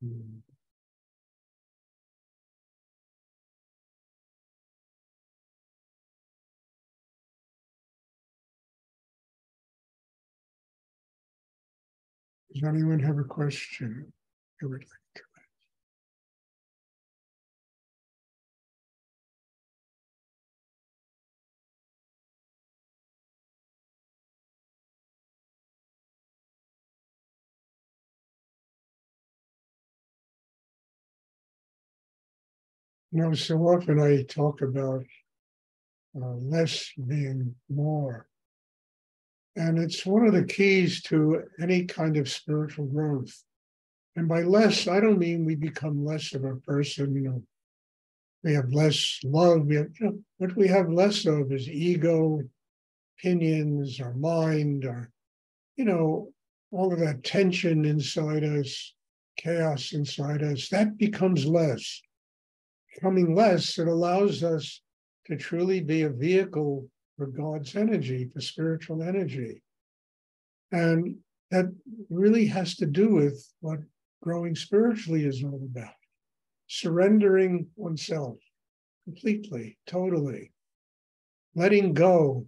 Mm. Does anyone have a question they would like to? So often I talk about less being more. And it's one of the keys to any kind of spiritual growth. And by less, I don't mean we become less of a person, we have less love. What we have less of is ego, opinions, our mind, you know, all of that tension inside us, chaos inside us, that becomes less. Becoming less, it allows us to truly be a vehicle for God's energy, for spiritual energy. And that really has to do with what growing spiritually is all about. Surrendering oneself completely, totally. Letting go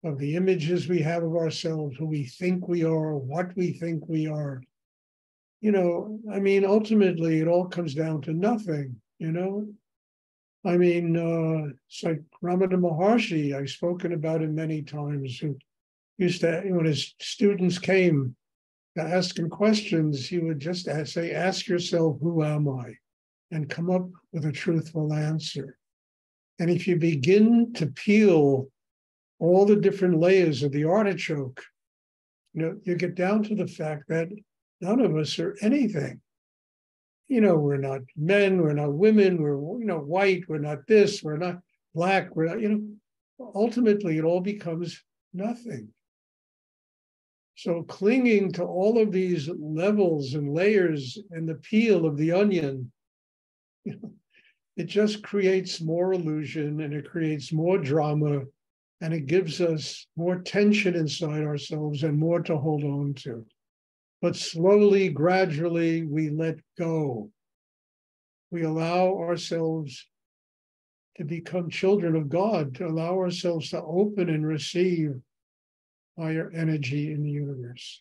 of the images we have of ourselves, who we think we are, what we think we are. Ultimately, it all comes down to nothing, it's like Ramana Maharshi, I've spoken about him many times, who used to, when his students came to ask him questions, he would just say, ask yourself, who am I? And come up with a truthful answer. And if you begin to peel all the different layers of the artichoke, you get down to the fact that none of us are anything. We're not men, we're not women, we're, white, we're not this, we're not black, we're not, ultimately it all becomes nothing. So clinging to all of these levels and layers and the peel of the onion, it just creates more illusion and it creates more drama and it gives us more tension inside ourselves and more to hold on to. But slowly, gradually, we let go. We allow ourselves to become children of God, to allow ourselves to open and receive higher energy in the universe.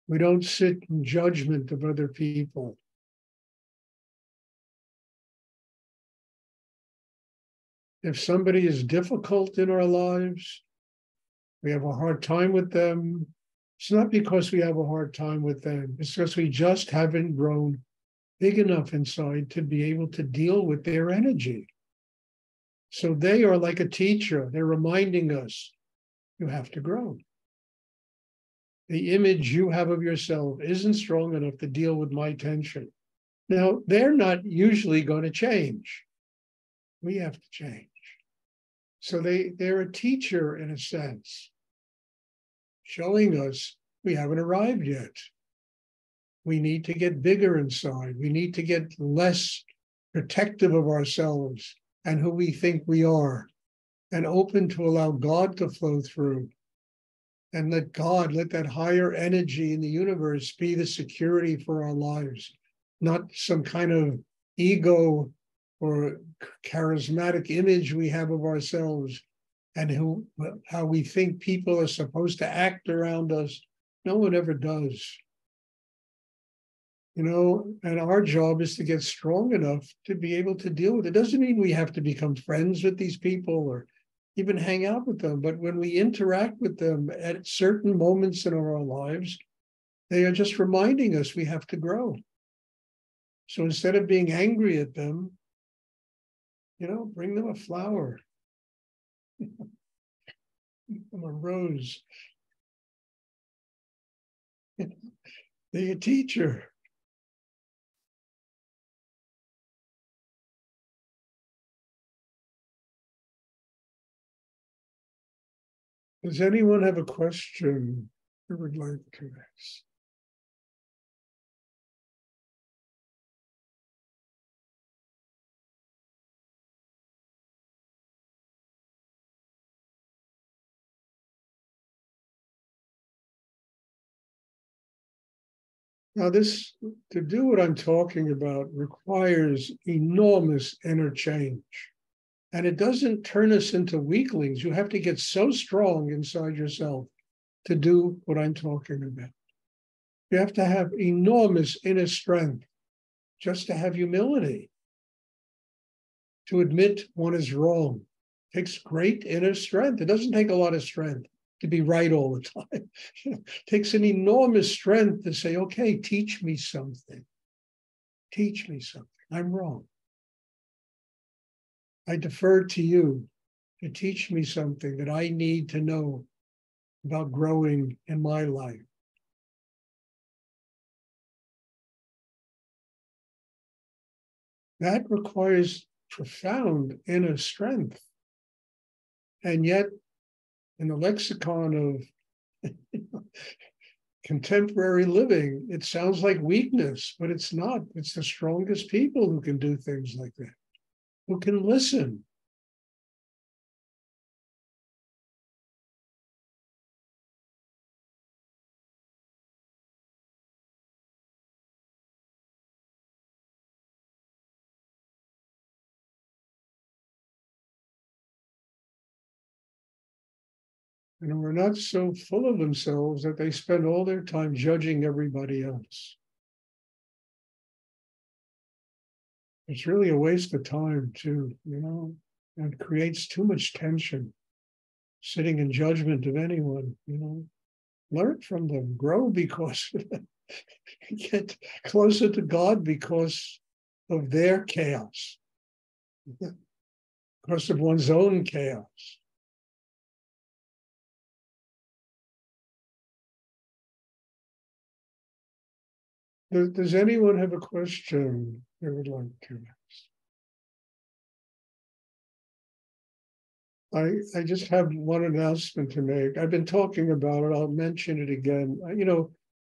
We don't sit in judgment of other people. If somebody is difficult in our lives, we have a hard time with them, it's not because we have a hard time with them. It's because we just haven't grown big enough inside to be able to deal with their energy. So they are like a teacher. They're reminding us, you have to grow. The image you have of yourself isn't strong enough to deal with my tension. Now, they're not usually going to change. We have to change. So they're a teacher in a sense, showing us we haven't arrived yet. We need to get bigger inside. We need to get less protective of ourselves and who we think we are, and open to allow God to flow through. And let that higher energy in the universe be the security for our lives, not some kind of ego or charismatic image we have of ourselves and how we think people are supposed to act around us. No one ever does. And our job is to get strong enough to be able to deal with it. It doesn't mean we have to become friends with these people or even hang out with them. But when we interact with them at certain moments in our lives, they are just reminding us we have to grow. So instead of being angry at them, bring them a flower, give them a rose. They're a teacher. Does anyone have a question they would like to ask? Now, to do what I'm talking about requires enormous inner change. And it doesn't turn us into weaklings. You have to get so strong inside yourself to do what I'm talking about. You have to have enormous inner strength just to have humility, to admit one is wrong. It takes great inner strength. It doesn't take a lot of strength to be right all the time. It takes an enormous strength to say, okay, teach me something. Teach me something. I'm wrong. I defer to you to teach me something that I need to know about growing in my life. That requires profound inner strength. And yet, in the lexicon of contemporary living, it sounds like weakness, but it's not. It's the strongest people who can do things like that, who can listen. And we're not so full of themselves that they spend all their time judging everybody else. It's really a waste of time too, and creates too much tension, sitting in judgment of anyone, Learn from them, grow because of them. Get closer to God because of their chaos, because of one's own chaos. Does anyone have a question they would like to ask? I just have one announcement to make. I've been talking about it. I'll mention it again.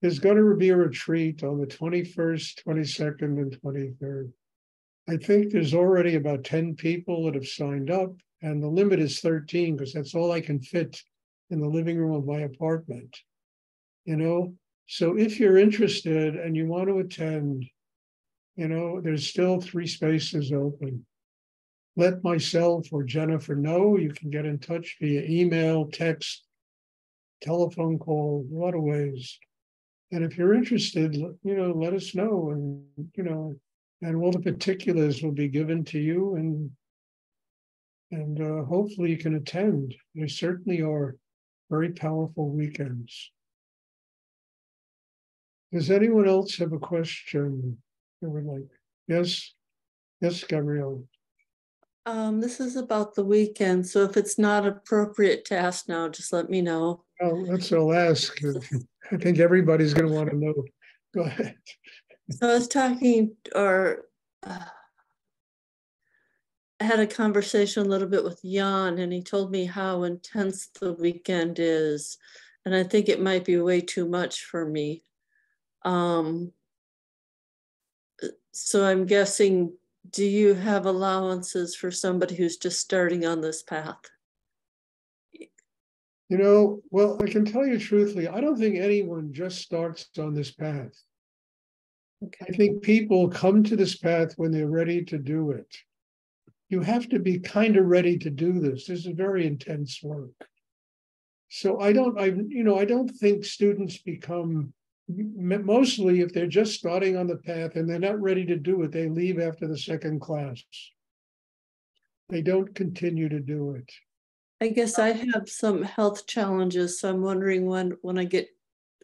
There's going to be a retreat on the 21st, 22nd, and 23rd. I think there's already about 10 people that have signed up, and the limit is 13 because that's all I can fit in the living room of my apartment. So if you're interested and you want to attend, there's still 3 spaces open. Let myself or Jennifer know. You can get in touch via email, text, telephone call, a lot of ways. And if you're interested, let us know. And all the particulars will be given to you. And hopefully you can attend. They certainly are very powerful weekends. Does anyone else have a question they would like? Yes, Gabrielle. This is about the weekend, so if it's not appropriate to ask now, just let me know. Oh, that's what I'll ask. I think everybody's going to want to know. Go ahead. So I was talking, I had a conversation a little bit with Jan, and he told me how intense the weekend is, and I think it might be way too much for me. So I'm guessing, do you have allowances for somebody who's just starting on this path? Well, I can tell you truthfully, I don't think anyone just starts on this path. Okay. I think people come to this path when they're ready to do it. You have to be kind of ready to do this. This is very intense work. So I don't think students become, mostly if they're just starting on the path and they're not ready to do it, they leave after the second class. They don't continue to do it. I guess I have some health challenges, so I'm wondering when I get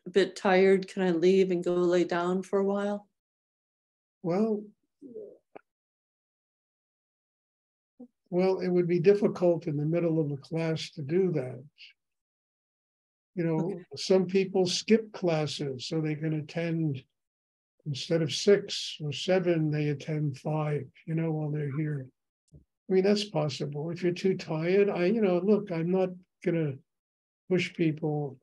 a bit tired, can I leave and go lay down for a while? Well, it would be difficult in the middle of a class to do that. Okay. Some people skip classes so they can attend, instead of 6 or 7, they attend 5, while they're here. I mean, that's possible. If you're too tired, look, I'm not going to push people,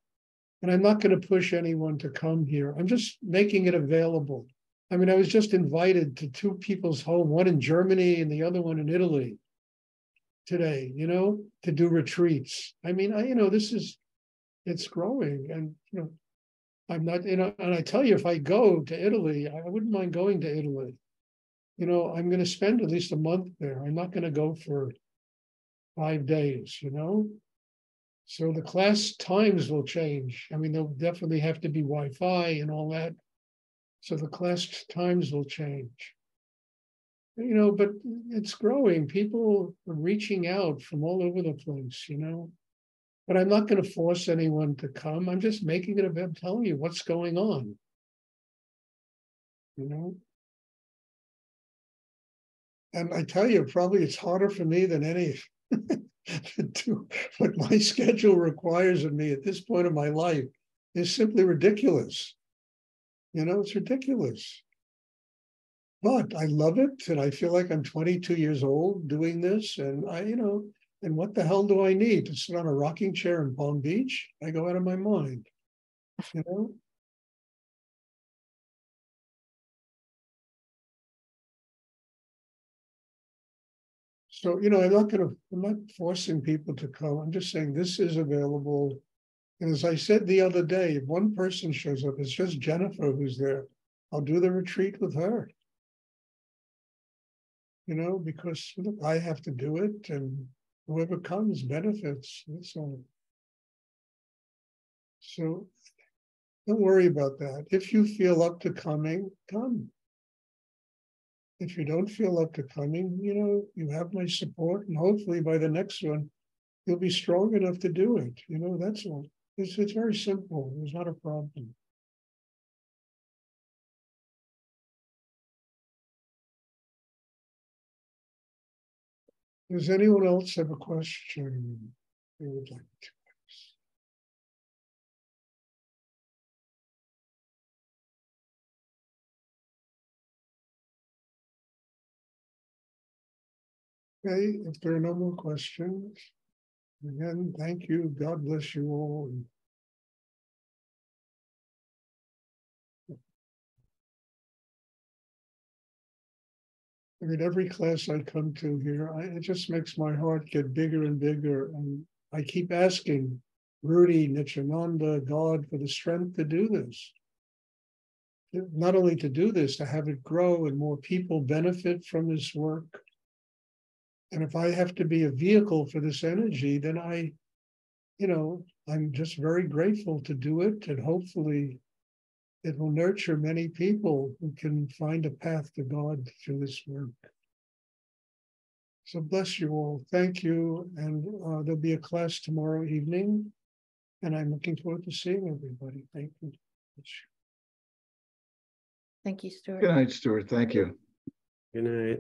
and I'm not going to push anyone to come here. I'm just making it available. I mean, I was just invited to 2 people's home, one in Germany and the other one in Italy today, to do retreats. I mean, it's growing. And, I'm not, and I tell you, if I go to Italy, I wouldn't mind going to Italy. I'm going to spend at least a month there. I'm not going to go for 5 days, So the class times will change. I mean, there'll definitely have to be Wi-Fi and all that. So the class times will change. But it's growing. People are reaching out from all over the place, But I'm not going to force anyone to come. I'm just making it about telling you what's going on, And I tell you, probably it's harder for me than any to do what my schedule requires of me at this point of my life is simply ridiculous. It's ridiculous. But I love it, and I feel like I'm 22 years old doing this, and and what the hell do I need to sit on a rocking chair in Palm Beach? I go out of my mind, So, I'm not forcing people to come. I'm just saying this is available. And as I said the other day, if one person shows up, it's just Jennifer who's there. I'll do the retreat with her. Because look, I have to do it, and whoever comes benefits. That's all. So don't worry about that. If you feel up to coming, come. If you don't feel up to coming, you have my support, and hopefully by the next one, you'll be strong enough to do it. That's all. It's very simple. It's not a problem. Does anyone else have a question they would like to ask? Okay, if there are no more questions, again, thank you. God bless you all. I mean, every class I come to here, it just makes my heart get bigger and bigger. And I keep asking Rudy, Nityananda, God for the strength to do this. Not only to do this, to have it grow and more people benefit from this work. And if I have to be a vehicle for this energy, then I'm just very grateful to do it. And hopefully it will nurture many people who can find a path to God through this work. So bless you all. Thank you. And there'll be a class tomorrow evening. And I'm looking forward to seeing everybody. Thank you. Thank you, Stuart. Good night, Stuart. Thank you. Good night.